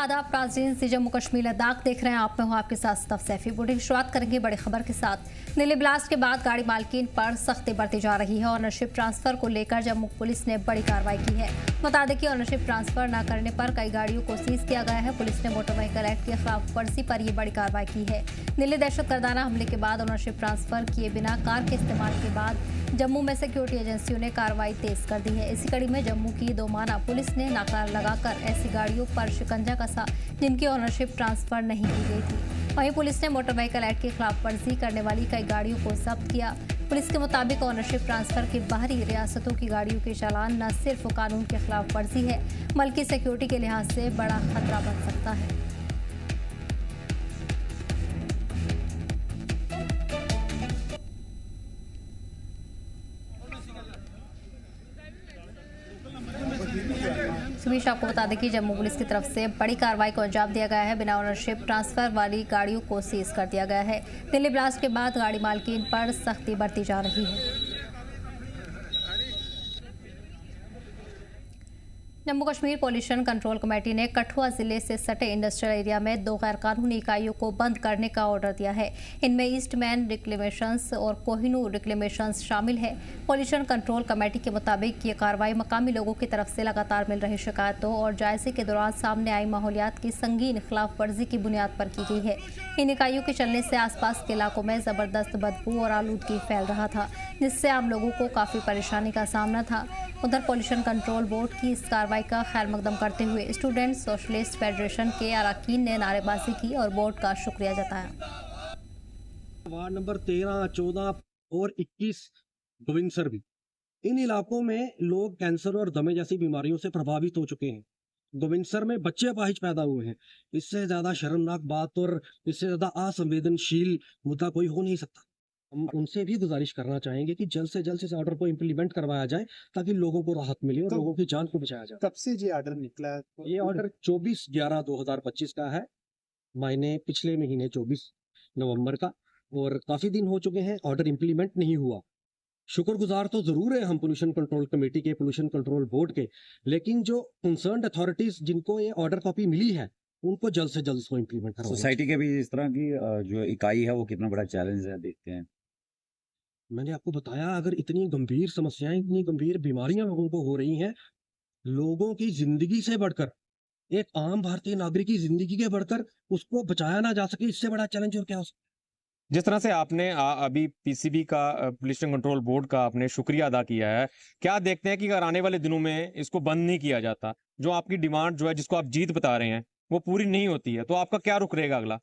आदाब नाज़रीन, जम्मू कश्मीर लद्दाख देख रहे हैं आप। मैं हूं आपके साथ सतफ सैफी। बुलेटिन की शुरुआत करेंगे बड़ी खबर के साथ। दिल्ली ब्लास्ट के बाद गाड़ी मालकिन पर सख्ती बढ़ती जा रही है। ऑनरशिप ट्रांसफर को लेकर जम्मू पुलिस ने बड़ी कार्रवाई की है। बता दें कि ऑनरशिप ट्रांसफर न करने पर कई गाड़ियों को सीज किया गया है। पुलिस ने मोटर व्हीकल एक्ट के खिलाफ वर्जी पर यह बड़ी कार्रवाई की है। दिल्ली दहशतगर्दाना हमले के बाद ऑनरशिप ट्रांसफर किए बिना कार के इस्तेमाल के बाद जम्मू में सिक्योरिटी एजेंसियों ने कार्रवाई तेज कर दी है। इसी कड़ी में जम्मू की दोमाना पुलिस ने नाका लगाकर ऐसी गाड़ियों पर शिकंजा कसा जिनकी ऑनरशिप ट्रांसफर नहीं की गई थी। वहीं पुलिस ने मोटर व्हीकल एक्ट की खिलाफ वर्जी करने वाली कई गाड़ियों को जब्त किया। पुलिस के मुताबिक ऑनरशिप ट्रांसफर के बाहरी रियासतों की गाड़ियों के चालान न सिर्फ कानून के खिलाफ वर्जी है बल्कि सिक्योरिटी के लिहाज से बड़ा खतरा बन सकता है। सुबीश, आपको बता दें कि जम्मू पुलिस की तरफ से बड़ी कार्रवाई को अंजाम दिया गया है। बिना ऑनरशिप ट्रांसफर वाली गाड़ियों को सीज कर दिया गया है। दिल्ली ब्लास्ट के बाद गाड़ी मालकिन पर सख्ती बढ़ती जा रही है। Jammu Kashmir pollution control committee ने कठुआ जिले से सटे इंडस्ट्रियल एरिया में 2 गैर कानूनी इकाइयों को बंद करने का ऑर्डर दिया है। इनमें ईस्टमैन रिक्लेमेशंस और कोहिनूर रिक्लेमेशंस शामिल है। पॉल्यूशन कंट्रोल कमेटी के मुताबिक ये कार्रवाई मकामी लोगों की तरफ से लगातार मिल रही शिकायतों और जायजे के दौरान सामने आई माहौलियात की संगीन खिलाफ वर्जी की बुनियाद पर की गई है। इन इकाइयों के चलने से आसपास के इलाकों में जबरदस्त बदबू और आलूदगी फैल रहा था, जिससे आम लोगों को काफी परेशानी का सामना था। उधर पॉल्यूशन कंट्रोल बोर्ड की इस कार्रवाई का खैर मकदम करते हुए स्टूडेंट सोशलिस्ट फेडरेशन के अरकान ने नारेबाजी की और बोर्ड का शुक्रिया जताया। वार्ड नंबर 13, 14 और 21 गोविंदसर भी, इन इलाकों में लोग कैंसर और दमे जैसी बीमारियों से प्रभावित हो चुके हैं। गोविंदसर में बच्चे अपाहिज पैदा हुए हैं। इससे ज्यादा शर्मनाक बात और इससे ज्यादा असंवेदनशील मुद्दा कोई हो नहीं सकता। हम उनसे भी गुजारिश करना चाहेंगे कि जल्द से जल्द इस ऑर्डर को इम्प्लीमेंट करवाया जाए ताकि लोगों को राहत मिले और लोगों की जान को बचाया जाए। कब से ये ऑर्डर निकला है? ये ऑर्डर 24/11/2025 का है, मायने पिछले महीने 24 नवंबर का, और काफी दिन हो चुके हैं ऑर्डर इम्प्लीमेंट नहीं हुआ। शुक्रगुजार तो जरूर है हम पोल्यूशन कंट्रोल कमेटी के, पोल्यूशन कंट्रोल बोर्ड के, लेकिन जो कंसर्न्ड अथॉरिटीज जिनको ये ऑर्डर कॉपी मिली है उनको जल्द से जल्द इसको इम्प्लीमेंट करवाएं। सोसाइटी के भी इस तरह की जो इकाई है वो कितना बड़ा चैलेंज है, देखते हैं। मैंने आपको बताया, अगर इतनी गंभीर समस्याएं, इतनी गंभीर बीमारियां लोगों को हो रही हैं, लोगों की जिंदगी से बढ़कर, एक आम भारतीय नागरिक की जिंदगी के बढ़कर उसको बचाया ना जा सके, इससे बड़ा चैलेंज और क्या हो सकता है। जिस तरह से आपने अभी पीसीबी का, पोल्यूशन कंट्रोल बोर्ड का आपने शुक्रिया अदा किया है, क्या देखते हैं कि अगर आने वाले दिनों में इसको बंद नहीं किया जाता, जो आपकी डिमांड जो है, जिसको आप जीत बता रहे हैं, वो पूरी नहीं होती है, तो आपका क्या रुख रहेगा अगला?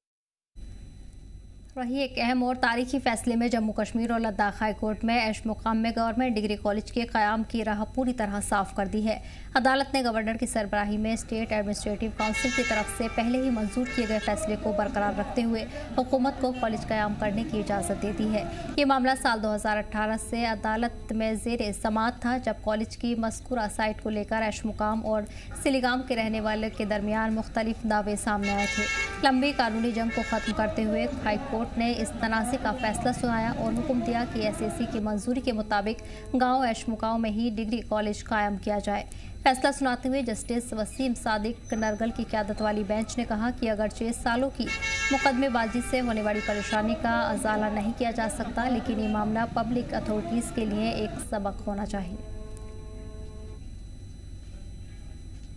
वहीं एक अहम और तारीखी फैसले में जम्मू कश्मीर और लद्दाख हाई कोर्ट में ऐश मुकाम में गवर्नमेंट डिग्री कॉलेज के क़याम की राह पूरी तरह साफ कर दी है। अदालत ने गवर्नर की सरबराही में स्टेट एडमिनिस्ट्रेटिव काउंसिल की तरफ से पहले ही मंजूर किए गए फैसले को बरकरार रखते हुए हुकूमत को कॉलेज क़याम करने की इजाज़त दे दी है। ये मामला साल 2018 से अदालत में ज़ेर समाअत था, जब कॉलेज की मज़कूरा साइट को लेकर ऐश मुकाम और सिलीगाम के रहने वाले के दरमियान मुख्तलिफ दावे सामने आए थे। लंबी कानूनी जंग को ख़त्म करते हुए हाई कोर्ट ने इस तनाज़े का फैसला सुनाया और हुक्म दिया कि एसएसी की मंजूरी के मुताबिक गांव ऐशमुकाओं में ही डिग्री कॉलेज कायम किया जाए। फैसला सुनाते हुए जस्टिस वसीम सादिक नरगल की क़यादत वाली बेंच ने कहा कि अगरचे सालों की मुकदमेबाजी से होने वाली परेशानी का अजाला नहीं किया जा सकता, लेकिन ये मामला पब्लिक अथॉरिटीज़ के लिए एक सबक होना चाहिए।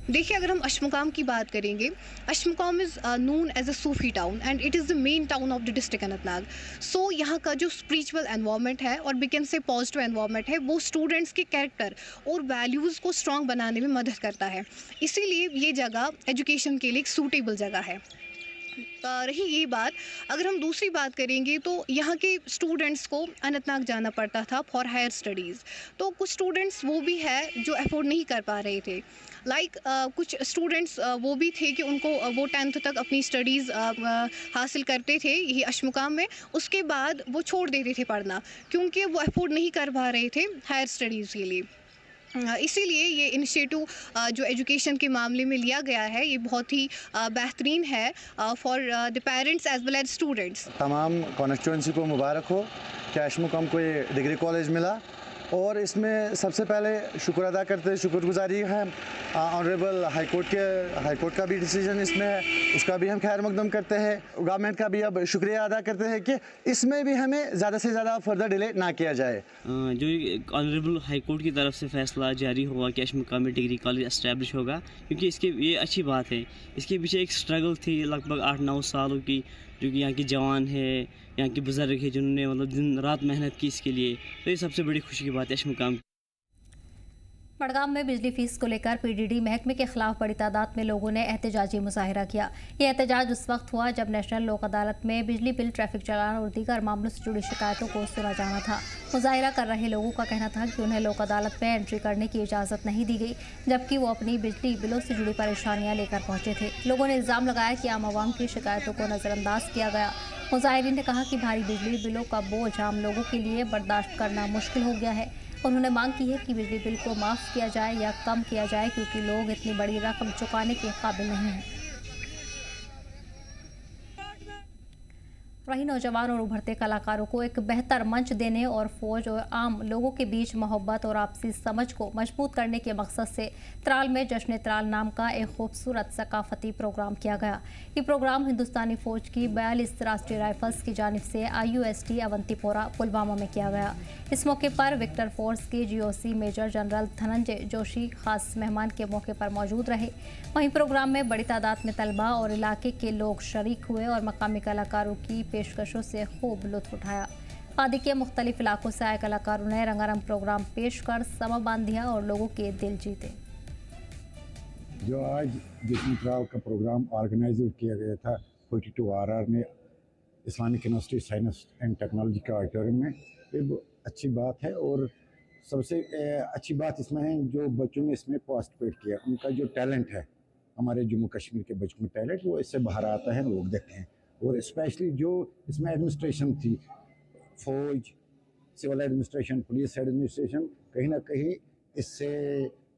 देखिए, अगर हम अशमुकाम की बात करेंगे, Aishmuqam is known as a Sufi town and it is the main town of the district Anantnag. So यहाँ का जो स्पिरिचुअल एनवायरनमेंट है और we can say positive environment है, वो स्टूडेंट्स के कैरेक्टर और वैल्यूज़ को स्ट्रॉन्ग बनाने में मदद करता है। इसीलिए ये जगह एजुकेशन के लिए एक सूटेबल जगह है। रही ये बात, अगर हम दूसरी बात करेंगे तो यहाँ के स्टूडेंट्स को अनंतनाग जाना पड़ता था फॉर हायर स्टडीज़। तो कुछ स्टूडेंट्स वो भी है जो अफोर्ड नहीं कर पा रहे थे। कुछ स्टूडेंट्स वो भी थे कि उनको वो 10th तक अपनी स्टडीज़ हासिल करते थे यही अशमुकाम में, उसके बाद वो छोड़ देते थे पढ़ना क्योंकि वो अफोर्ड नहीं कर पा रहे थे हायर स्टडीज़ के लिए। इसीलिए ये इनिशिएटिव जो एजुकेशन के मामले में लिया गया है, ये बहुत ही बेहतरीन है for the parents as well as students. तमाम कॉन्स्टिट्यूंसी को मुबारक हो कि ऐश मुकाम को ये डिग्री कॉलेज मिला और इसमें सबसे पहले शुक्र अदा करते हैं, शुक्रगुजारी है ऑनरेबल हाईकोर्ट का भी डिसीजन इसमें है, उसका भी हम खैर मकदम करते हैं। गवर्नमेंट का भी अब शुक्रिया अदा करते हैं कि इसमें भी हमें ज़्यादा से ज़्यादा फर्दर डिले ना किया जाए। जो ऑनरेबल हाई कोर्ट की तरफ से फैसला जारी हुआ कि अशमुकामी डिग्री कॉलेज एस्टैब्लिश होगा, क्योंकि इसके ये अच्छी बात है। इसके पीछे एक स्ट्रगल थी लगभग 8-9 सालों की, जो कि यहाँ की जवान है, यहाँ के बुज़ुर्ग है, जिन्होंने मतलब दिन रात मेहनत की इसके लिए। तो ये सबसे बड़ी खुशी की बात है अशमुकाम। बड़गाम में बिजली फीस को लेकर पीडीडी महकमे के खिलाफ बड़ी तादाद में लोगों ने एहतजाजी मुजाहिरा किया। यह एहतजाज उस वक्त हुआ जब नेशनल लोक अदालत में बिजली बिल, ट्रैफिक चालान और दीगर मामलों से जुड़ी शिकायतों को सुना जाना था। मुजाहिरा कर रहे लोगों का कहना था कि उन्हें लोक अदालत में एंट्री करने की इजाज़त नहीं दी गई, जबकि वो अपनी बिजली बिलों से जुड़ी परेशानियां लेकर पहुंचे थे। लोगों ने इल्ज़ाम लगाया कि आम आवाम की शिकायतों को नज़रअंदाज किया गया। मुजाहिरीन ने कहा कि भारी बिजली बिलों का बोझ आम लोगों के लिए बर्दाश्त करना मुश्किल हो गया है। उन्होंने मांग की है कि बिजली बिल को माफ़ किया जाए या कम किया जाए, क्योंकि लोग इतनी बड़ी रकम चुकाने के काबिल नहीं हैं। वहीं नौजवान और उभरते कलाकारों को एक बेहतर मंच देने और फौज और आम लोगों के बीच मोहब्बत और आपसी समझ को मजबूत करने के मकसद से त्राल में जश्न त्राल नाम का एक खूबसूरत सकाफती प्रोग्राम किया गया। ये प्रोग्राम हिंदुस्तानी फौज की 42 राष्ट्रीय राइफल्स की जानिब से IUST अवंतीपोरा पुलवामा में किया गया। इस मौके पर विक्टर फोर्स के GOC major general Dhananjay Joshi खास मेहमान के मौके पर मौजूद रहे। वहीं प्रोग्राम में बड़ी तादाद में तलबा और इलाके के लोग शरीक हुए और मकामी कलाकारों की पेशकशों से खूब लुत्फ उठाया। वादी के मुख्तलिफ इलाकों से आए कलाकारों ने रंगारंग प्रोग्राम पेश कर समा बांध दिया और लोगों के दिल जीते। जो आज जश्न त्राल का प्रोग्राम ऑर्गेनाइज किया गया था 42 RR ने Islamic university science and technology के ऑडिटोरियम में, ये अच्छी बात है। और सबसे अच्छी बात इसमें है जो बच्चों ने इसमें पार्टिसिपेट किया, उनका जो टैलेंट है, हमारे जम्मू कश्मीर के बच्चों में टैलेंट, वो इससे बाहर आता है, लोग देखते हैं। और स्पेशली जो इसमें एडमिनिस्ट्रेशन थी, फौज, सिविल एडमिनिस्ट्रेशन, पुलिस एडमिनिस्ट्रेशन, कहीं ना कहीं इससे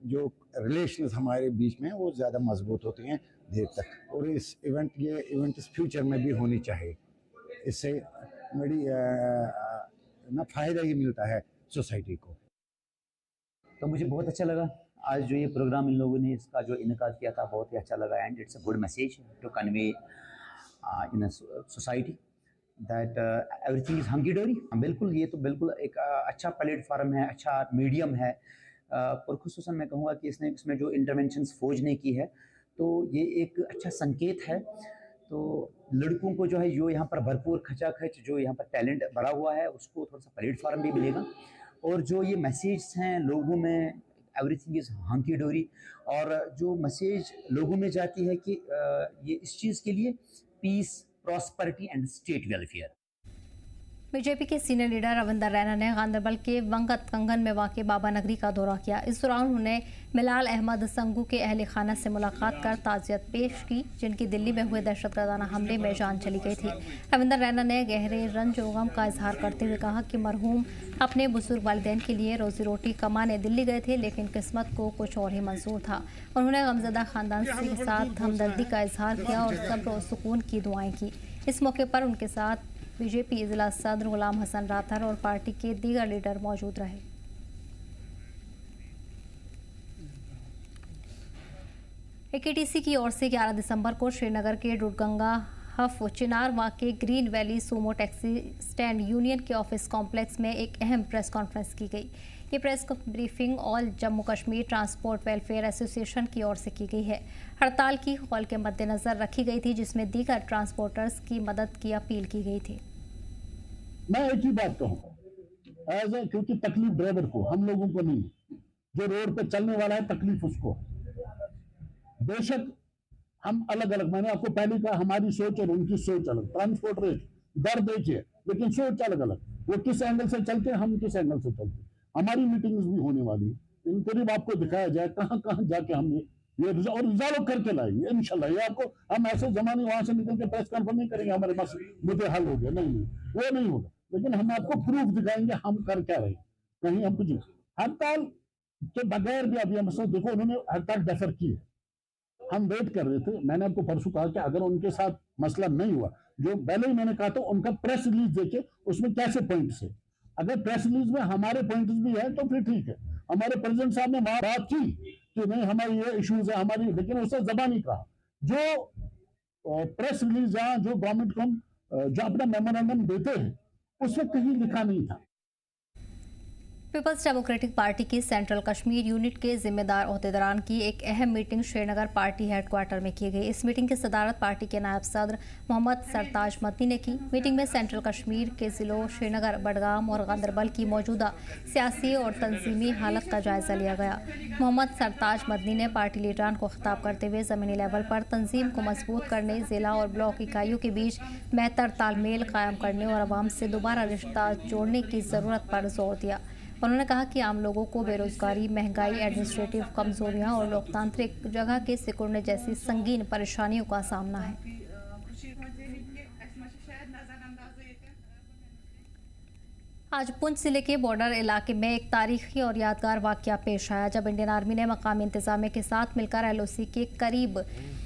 जो रिलेशंस हमारे बीच में वो ज़्यादा मजबूत होती हैं देर तक। और ये इवेंट इस फ्यूचर में भी होनी चाहिए। इससे बड़ी ना फ़ायदा ही मिलता है सोसाइटी को। तो मुझे बहुत अच्छा लगा आज जो ये प्रोग्राम इन लोगों ने इसका जो इनेकाद किया था, बहुत ही अच्छा लगा। And it's a good message to convey in a society that everything is hunky dory. बिल्कुल, ये तो बिल्कुल एक अच्छा प्लेटफार्म है, अच्छा मीडियम है। और खुसूसन मैं कहूँगा कि इसमें जो इंटरवेंशंस फौज ने की है, तो ये एक अच्छा संकेत है। तो लड़कों को जो है, जो यहाँ पर भरपूर खचाखच जो यहाँ पर टैलेंट भरा हुआ है, उसको थोड़ा सा प्लेटफार्म भी मिलेगा। और जो ये मैसेज हैं लोगों में, एवरीथिंग इज़ हंकी डोरी, और जो मैसेज लोगों में जाती है कि ये इस चीज़ के लिए peace, prosperity and state welfare. BJP के सीनियर लीडर रविंदर रैना ने गांधरबल के वंगत कंगन में वाक़ बाबा नगरी का दौरा किया। इस दौरान उन्होंने मिलाल अहमद संगू के अहल खाना से मुलाकात कर ताज़ियत पेश की, जिनकी दिल्ली में हुए दहशतगर्दाना हमले में जान चली गई थी। रविंदर रैना ने गहरे रंज और गम का इजहार करते हुए कहा कि मरहूम अपने बुजुर्ग वालिदैन के लिए रोजी रोटी कमाने दिल्ली गए थे, लेकिन किस्मत को कुछ और ही मंजूर था। उन्होंने गमज़दा खानदान के साथ हमदर्दी का इजहार किया और सब्र और सुकून की दुआएं की। इस मौके पर उनके साथ बीजेपी जिला सदर गुलाम हसन राथर और पार्टी के दीगर लीडर मौजूद रहे। AKTC की ओर से 11 दिसंबर को श्रीनगर के डुडगंगा हफ चिनार वाक़े green valley Sumo taxi stand union के ऑफिस कॉम्प्लेक्स में एक अहम प्रेस कॉन्फ्रेंस की गई। ये press briefing all Jammu Kashmir transport welfare association की ओर से की गई है। हड़ताल की कॉल के मद्देनजर रखी गई थी, जिसमें दीगर ट्रांसपोर्टर्स की मदद की अपील की गई थी। मैं एक ही बात कहूँगा, क्योंकि तकलीफ ड्राइवर को, हम लोगों को नहीं, जो रोड पे चलने वाला है तकलीफ उसको। बेशक हम अलग अलग, मैंने आपको पहले कहा, हमारी सोच और उनकी सोच अलग, ट्रांसपोर्टर दर्द एक है लेकिन सोच अलग अलग। वो किस एंगल से चलते हैं, हम किस एंगल से चलते हैं। हमारी मीटिंग्स भी होने वाली है, इन करीब आपको दिखाया जाए कहाँ कहाँ जाके हमने ये और रिजॉल्व करके लाएंगे इंशाल्लाह। ये आपको हम ऐसे जमाने वहां से निकल के प्रेस कॉन्फ्रेंस नहीं करेंगे हमारे पास मुद्दे हल हो गया, नहीं, वो नहीं होगा। लेकिन हम आपको प्रूफ दिखाएंगे हम कर क्या रहे, कहीं हम कुछ हड़ताल के बगैर भी। अभी हम देखो, उन्होंने हड़ताल डेफर की है, हम वेट कर रहे थे। मैंने आपको परसों कहा कि अगर उनके साथ मसला नहीं हुआ, जो पहले ही मैंने कहा था, उनका प्रेस रिलीज देके उसमें कैसे पॉइंट्स है, अगर प्रेस रिलीज में हमारे पॉइंट्स भी है तो फिर ठीक है। हमारे प्रेसिडेंट साहब ने वहां बात की कि नहीं हमारी ये इश्यूज है हमारी, लेकिन उससे ज़बानी कहा। जो प्रेस रिलीज जहाँ जो गवर्नमेंट को हम जो अपना मेमोरेंडम देते हैं उसमें कहीं लिखा नहीं था। पीपल्स डेमोक्रेटिक पार्टी की सेंट्रल कश्मीर यूनिट के जिम्मेदार ओहदेदारान की एक अहम मीटिंग श्रीनगर पार्टी हेडक्वार्टर में की गई। इस मीटिंग की सदारत पार्टी के नायब सदर मोहम्मद सरताज मदनी ने की। मीटिंग में सेंट्रल कश्मीर के जिलों श्रीनगर, बडगाम और गांदरबल की मौजूदा सियासी और तंजीमी हालत का जायजा लिया गया। मोहम्मद सरताज मदनी ने पार्टी लीडरान को खिताब करते हुए ज़मीनी लेवल पर तंजीम को मजबूत करने, जिला और ब्लॉक इकाइयों के बीच बेहतर तालमेल कायम करने और आवाम से दोबारा रिश्ता जोड़ने की ज़रूरत पर जोर दिया। उन्होंने कहा कि आम लोगों को बेरोजगारी, महंगाई, एडमिनिस्ट्रेटिव कमजोरियां और लोकतांत्रिक जगह के सिकुड़ने जैसी संगीन परेशानियों का सामना है। आज पुंछ जिले के बॉर्डर इलाके में एक तारीखी और यादगार वाकया पेश आया जब इंडियन आर्मी ने मकामी इंतजामिया के साथ मिलकर LOC के करीब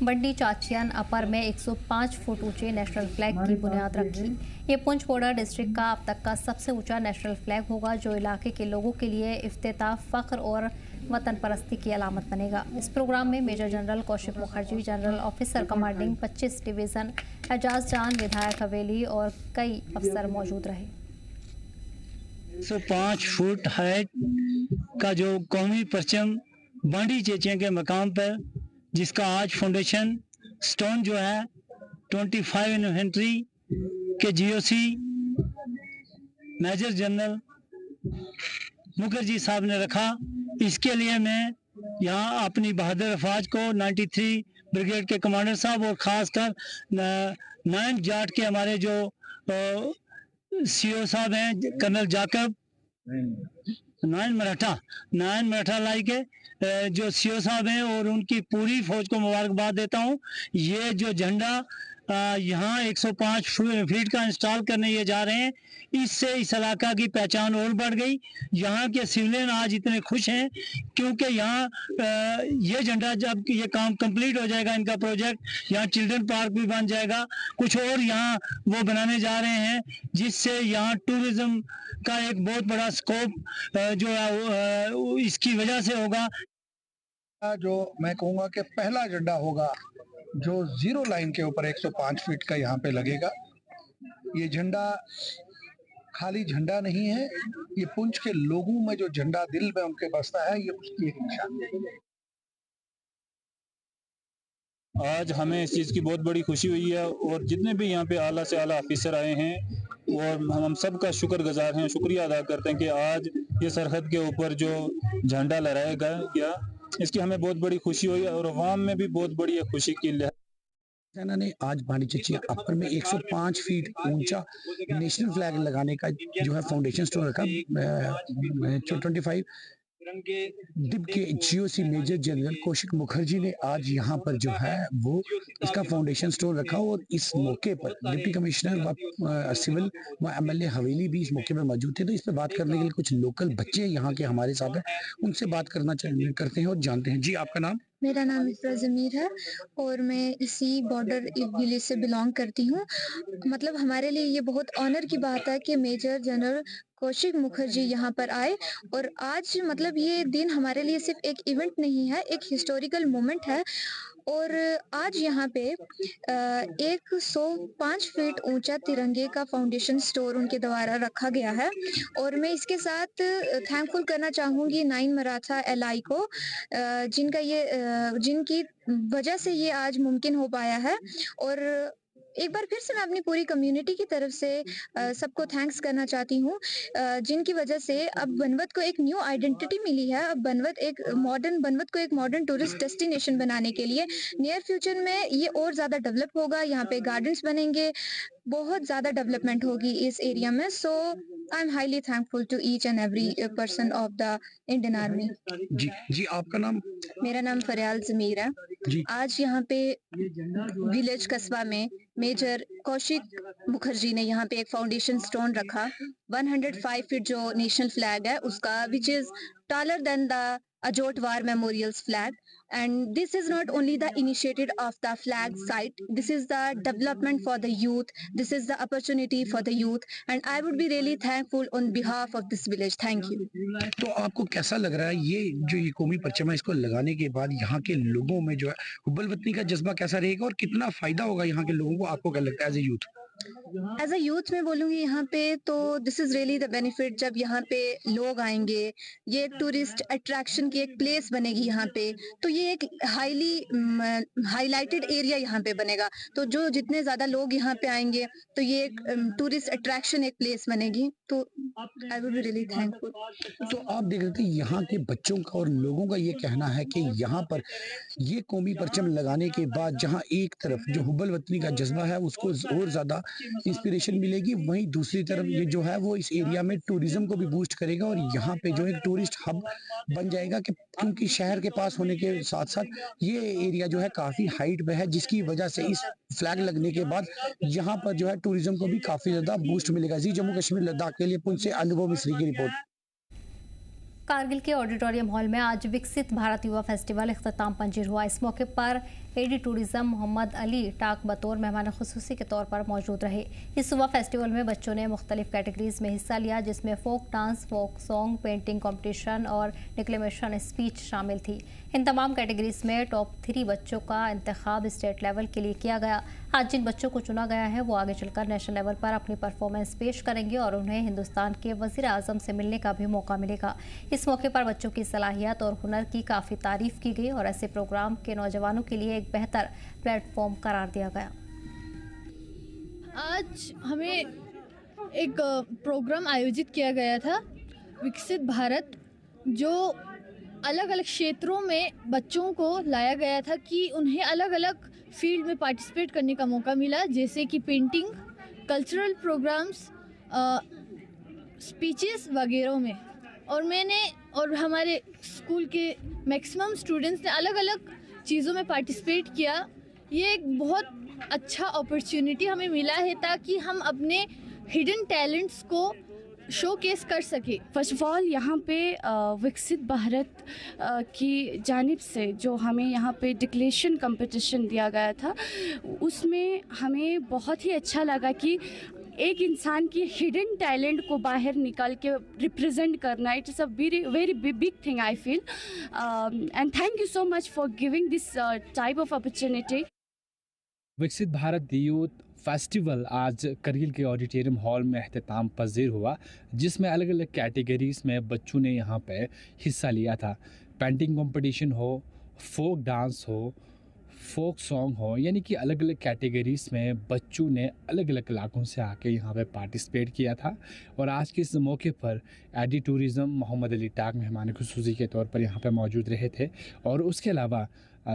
बंडी चाचियान अपर में 105 फुट ऊंचे नेशनल फ्लैग की बुनियाद रखी। ये पुंछ बॉर्डर डिस्ट्रिक्ट का अब तक का सबसे ऊंचा नेशनल फ्लैग होगा, जो इलाके के लोगों के लिए इफ्तिताह, फख्र और वतन परस्ती की अलामत बनेगा। इस प्रोग्राम में major general Kaushik Mukherjee, general officer commanding 25 division, Ejaz Jan, विधायक हवेली और कई अफसर मौजूद रहे। 105 फुट हाइट का जो कौमी परचम बांडी चेचिया के मकाम पर, जिसका आज फाउंडेशन स्टोन जो है 25 इन्फेंट्री के GOC मेजर जनरल मुखर्जी साहब ने रखा। इसके लिए मैं यहाँ अपनी बहादुर अफवाज को 93 ब्रिगेड के कमांडर साहब और ख़ासकर 9 जाट के हमारे जो CO साहब हैं, कर्नल जाकब, 9 मराठा लाई के जो CO साहब हैं और उनकी पूरी फौज को मुबारकबाद देता हूँ। ये जो झंडा यहाँ 105 फीट का इंस्टॉल करने ये जा रहे हैं, इससे इस इलाका की पहचान और बढ़ गई। यहाँ के सिविलियन आज इतने खुश हैं क्योंकि यहाँ ये झंडा जब ये काम कंप्लीट हो जाएगा, इनका प्रोजेक्ट, यहाँ चिल्ड्रन पार्क भी बन जाएगा, कुछ और यहाँ वो बनाने जा रहे हैं, जिससे यहाँ टूरिज्म का एक बहुत बड़ा स्कोप जो है इसकी वजह से होगा। जो मैं कहूँगा कि पहला झंडा होगा जो 0 लाइन के ऊपर 105 फीट का यहाँ पे लगेगा। ये झंडा खाली झंडा नहीं है, ये पुंछ के लोगों में जो झंडा दिल में उनके बसता है, ये उसकी एक निशानी है। आज हमें इस चीज़ की बहुत बड़ी खुशी हुई है और जितने भी यहाँ पे आला से आला ऑफिसर आए हैं और हम सबका शुक्रगुजार हैं, शुक्रिया अदा करते हैं कि आज ये सरहद के ऊपर जो झंडा लहराया गया, इसकी हमें बहुत बड़ी खुशी हुई और अवाम में भी बहुत बड़ी खुशी की सेना ने आज बांडी चेचिया अपर में 105 फीट ऊंचा नेशनल फ्लैग लगाने का जो है फाउंडेशन स्टोन रखा। 25 डिब के GOC major general Kaushik Mukherjee ने आज यहाँ पर जो है वो इसका फाउंडेशन स्टोन रखा और इस मौके पर डिप्टी कमिश्नर व सिविल व MLA हवेली भी इस मौके पर मौजूद थे। तो इस पर बात करने के लिए कुछ लोकल बच्चे यहाँ के हमारे साथ हैं, उनसे बात करते हैं और जानते हैं। जी, आपका नाम? मेरा नाम इफ्रा ज़मीर है और मैं इसी बॉर्डर विलेज से बिलोंग करती हूँ। मतलब हमारे लिए ये बहुत ऑनर की बात है कि मेजर जनरल कौशिक मुखर्जी यहाँ पर आए और आज मतलब ये दिन हमारे लिए सिर्फ एक इवेंट नहीं है, एक हिस्टोरिकल मोमेंट है। और आज यहाँ पे 105 फीट ऊंचा तिरंगे का फाउंडेशन स्टोर उनके द्वारा रखा गया है और मैं इसके साथ थैंकफुल करना चाहूँगी 9 मराठा LI को, जिनकी वजह से ये आज मुमकिन हो पाया है। और एक बार फिर से मैं अपनी पूरी कम्युनिटी की तरफ से सबको थैंक्स करना चाहती हूँ, जिनकी वजह से अब बनवत को एक न्यू आइडेंटिटी मिली है। अब बनवत को एक मॉडर्न टूरिस्ट डेस्टिनेशन बनाने के लिए नियर फ्यूचर में ये और ज़्यादा डेवलप होगा। यहाँ पे गार्डन्स बनेंगे, बहुत ज़्यादा डेवलपमेंट होगी इस एरिया में। So I am highly thankful to each and every person of the Indian Army. जी, आपका नाम? मेरा नाम फरियाल ज़मीर है जी। आज यहाँ पे विलेज कस्बा में मेजर कौशिक मुखर्जी ने यहाँ पे एक फाउंडेशन स्टोन रखा 105 फीट जो नेशनल फ्लैग है उसका, which is taller than the अजोट war memorials flag. And this is not only the initiative of the flag site, this is the development for the youth, this is the opportunity for the youth, and I would be really thankful on behalf of this village. Thank you. तो आपको कैसा लग रहा है ये जो ये कौमी परचम है, इसको लगाने के बाद यहाँ के लोगों में जो है हुब्बल वतनी का जज्बा कैसा रहेगा और कितना फायदा होगा यहाँ के लोगों को, आपको क्या लगता है as a youth? As a youth मैं बोलूँगी यहाँ पे तो this is really the benefit. जब यहाँ पे लोग आएंगे, ये एक टूरिस्ट अट्रैक्शन की एक प्लेस बनेगी यहाँ पे, तो ये एक हाईलाइटेड एरिया यहाँ पे बनेगा। तो जो जितने ज़्यादा लोग यहाँ पे आएंगे तो ये एक टूरिस्ट अट्रैक्शन एक प्लेस बनेगी। तो I would be really thankful. तो आप देख रहे थे यहाँ के बच्चों का और लोगों का ये कहना है कि यहाँ पर ये कौमी परचम लगाने के बाद जहाँ एक तरफ जो हुब्बल वतनी का जज्बा है उसको और ज़्यादा इंस्पिरेशन मिलेगी, वहीं दूसरी तरफ ये जो है वो इस एरिया में टूरिज्म को भी बूस्ट करेगा और यहाँ पे जो एक टूरिस्ट हब बन जाएगा कि क्योंकि शहर के पास होने के साथ साथ ये एरिया जो है काफ़ी हाइट पे है, जिसकी वजह से इस फ्लैग लगने के बाद यहाँ पर जो है टूरिज्म को भी काफ़ी ज़्यादा बूस्ट मिलेगा। जी जम्मू कश्मीर लद्दाख के लिए पुंछ से अनुभव मिश्री की रिपोर्ट। कारगिल के ऑडिटोरियम हॉल में आज विकसित भारत युवा फेस्टिवल इख्तिताम पंजीर हुआ। इस मौके पर एडी टूरिज्म मोहम्मद अली टाक बतौर मेहमान खुसूसी के तौर पर मौजूद रहे। इस युवा फेस्टिवल में बच्चों ने मुख्तलिफ कैटेगरीज में हिस्सा लिया, जिसमें folk dance, folk song, painting competition और डिक्लेमेशन स्पीच शामिल थी। इन तमाम कैटेगरीज में टॉप 3 बच्चों का इंतखाब स्टेट लेवल के लिए किया गया। आज जिन बच्चों को चुना गया है वो आगे चलकर नेशनल लेवल पर अपनी परफॉर्मेंस पेश करेंगे और उन्हें हिंदुस्तान के वज़ीर आज़म से मिलने का भी मौका मिलेगा। इस मौके पर बच्चों की सलाहियत और हुनर की काफ़ी तारीफ की गई और ऐसे प्रोग्राम के नौजवानों के लिए एक बेहतर प्लेटफॉर्म करार दिया गया। आज हमें एक प्रोग्राम आयोजित किया गया था विकसित भारत, जो अलग अलग क्षेत्रों में बच्चों को लाया गया था कि उन्हें अलग अलग फील्ड में पार्टिसिपेट करने का मौका मिला, जैसे कि पेंटिंग, कल्चरल प्रोग्राम्स, स्पीचेस वगैरह में। और मैंने और हमारे स्कूल के मैक्सिमम स्टूडेंट्स ने अलग अलग चीज़ों में पार्टिसिपेट किया। ये एक बहुत अच्छा अपॉर्चुनिटी हमें मिला है ताकि हम अपने हिडन टैलेंट्स को शोकेस कर सके। फर्स्ट ऑफ ऑल यहाँ पे विकसित भारत की जानिब से जो हमें यहाँ पे डिक्लेरेशन कंपटीशन दिया गया था, उसमें हमें बहुत ही अच्छा लगा कि एक इंसान की हिडन टैलेंट को बाहर निकाल के रिप्रेजेंट करना, it is a very very big thing I feel, and thank you so much for giving this type of opportunity. विकसित भारत यूथ फेस्टिवल आज करगिल के ऑडिटोरियम हॉल में अख्तिताम पजीर हुआ, जिसमें अलग अलग कैटेगरीज़ में बच्चों ने यहाँ पे हिस्सा लिया था। पेंटिंग कंपटीशन हो, फोक डांस हो, फोक सॉन्ग हो, यानी कि अलग अलग कैटेगरीज़ में बच्चों ने अलग अलग इलाकों से आके यहाँ पे पार्टिसिपेट किया था। और आज के इस मौके पर एडी टूरिज़म मोहम्मद अली टाक मेहमान खुसूसी के तौर पर यहाँ पे मौजूद रहे थे। और उसके अलावा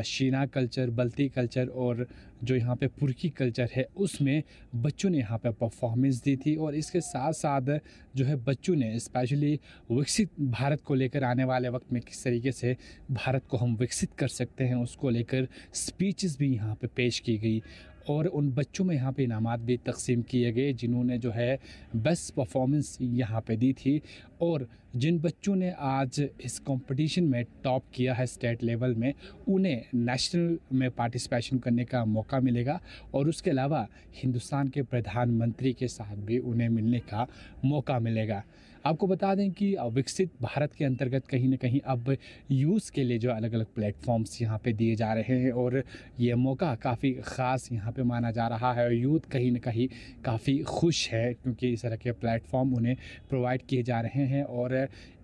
शीना कल्चर, बल्ती कल्चर और जो यहाँ पे पुरकी कल्चर है, उसमें बच्चों ने यहाँ पे परफॉर्मेंस दी थी। और इसके साथ साथ जो है बच्चों ने स्पेशली विकसित भारत को लेकर आने वाले वक्त में किस तरीके से भारत को हम विकसित कर सकते हैं, उसको लेकर स्पीचेस भी यहाँ पे पेश की गई। और उन बच्चों में यहाँ पे इनामात भी तकसीम किए गए जिन्होंने जो है बेस्ट परफॉर्मेंस यहाँ पे दी थी। और जिन बच्चों ने आज इस कंपटीशन में टॉप किया है स्टेट लेवल में, उन्हें नेशनल में पार्टिसिपेशन करने का मौका मिलेगा। और उसके अलावा हिंदुस्तान के प्रधानमंत्री के साथ भी उन्हें मिलने का मौका मिलेगा। आपको बता दें कि विकसित भारत के अंतर्गत कहीं ना कहीं अब यूथ के लिए जो अलग अलग प्लेटफॉर्म्स यहाँ पे दिए जा रहे हैं और ये मौका काफ़ी ख़ास यहाँ पे माना जा रहा है। और यूथ कहीं ना कहीं काफ़ी खुश है क्योंकि इस तरह के प्लेटफॉर्म उन्हें प्रोवाइड किए जा रहे हैं। और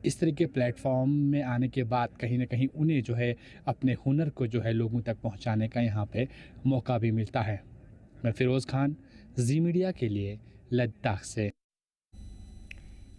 इस तरह के प्लेटफॉर्म में आने के बाद कहीं ना कहीं उन्हें जो है अपने हुनर को जो है लोगों तक पहुँचाने का यहाँ पर मौका भी मिलता है। मैं फ़िरोज़ खान, जी मीडिया के लिए लद्दाख से।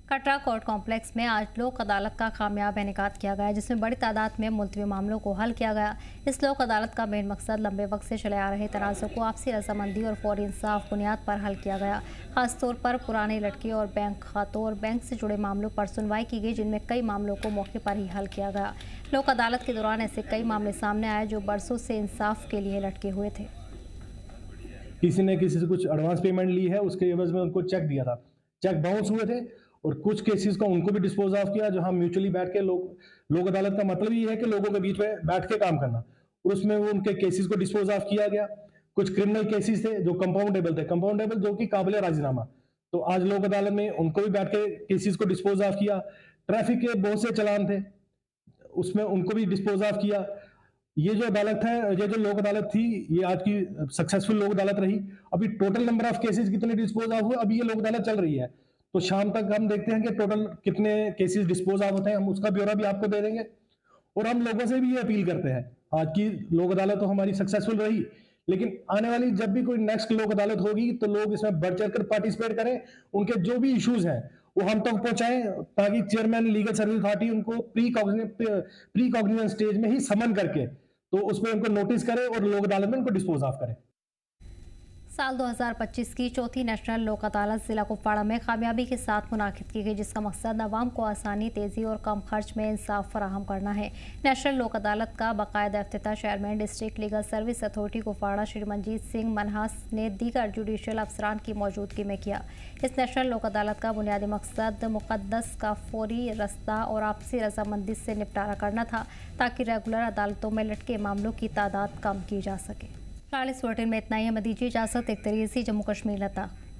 कटरा कोर्ट कॉम्प्लेक्स में आज लोक अदालत का कामयाब इनेकाद किया गया, जिसमें बड़ी तादाद में मुलतवी मामलों को हल किया गया। इस लोक अदालत का मेन मकसद लंबे वक्त से चले आ रहे तनाज़ों को आपसी रजामंदी और फौरी इंसाफ बुनियाद पर हल किया गया। खासतौर पर पुराने लड़के और बैंक खातों और बैंक से जुड़े मामलों पर सुनवाई की गई, जिनमें कई मामलों को मौके पर ही हल किया गया। लोक अदालत के दौरान ऐसे कई मामले सामने आए जो बरसों से इंसाफ के लिए लटके हुए थे। किसी ने किसी से कुछ एडवांस पेमेंट ली है, उसके एवज में उनको चेक दिया था, चेक बाउंस हुए थे और कुछ केसेस को उनको भी डिस्पोज ऑफ किया जहां म्यूचुअली बैठ के लोक अदालत का मतलब ये है कि लोगों के बीच में बैठ के काम करना, और उसमें वो उनके केसेस को डिस्पोज ऑफ किया गया। कुछ क्रिमिनल केसेस थे जो कंपाउंडेबल जो कि काबिल राजीनामा, तो आज लोक अदालत में उनको भी बैठ के केसेस को डिस्पोज ऑफ किया। ट्रैफिक के बहुत से चलान थे, उसमें उनको भी डिस्पोज ऑफ किया। ये जो अदालत है, ये जो लोक अदालत थी, ये आज की सक्सेसफुल लोक अदालत रही। अभी टोटल नंबर ऑफ केसेस कितने डिस्पोज ऑफ हुए, अभी ये लोक अदालत चल रही है, तो शाम तक हम देखते हैं कि टोटल कितने केसेस डिस्पोज ऑफ होते हैं, हम उसका ब्यौरा भी आपको दे देंगे। और हम लोगों से भी ये अपील करते हैं, आज की लोक अदालत तो हमारी सक्सेसफुल रही, लेकिन आने वाली जब भी कोई नेक्स्ट लोक अदालत होगी तो लोग इसमें बढ़ चढ़कर पार्टिसिपेट करें, उनके जो भी इश्यूज हैं वो हम तक पहुंचाएं, ताकि चेयरमैन लीगल सर्विस अथॉरिटी उनको प्री कॉग्निजेंस स्टेज में ही समन करके तो उसमें उनको नोटिस करे और लोक अदालत में उनको डिस्पोज ऑफ करे। साल 2025 की चौथी नेशनल लोक अदालत जिला कुपवाड़ा में कामयाबी के साथ मुनाकिद की गई, जिसका मकसद अवाम को आसानी, तेज़ी और कम खर्च में इंसाफ फराहम करना है। नेशनल लोक अदालत का बाकायदा इफ्तिताह chairman district legal service authority Kupwara Shri Manjeet Singh Manhas ने दीगर जुडिशल अफसरान की मौजूदगी में किया। इस नेशनल लोक अदालत का बुनियादी मकसद मुकद्दस का फौरी रास्ता और आपसी रजामंदी से निपटारा करना था, ताकि रेगुलर अदालतों में लटके मामलों की तादाद कम की जा सके। 40 बुलेटिन में इतना ही। हमें दीजिए इजाज़त। एक तरीके से जम्मू कश्मीर लता।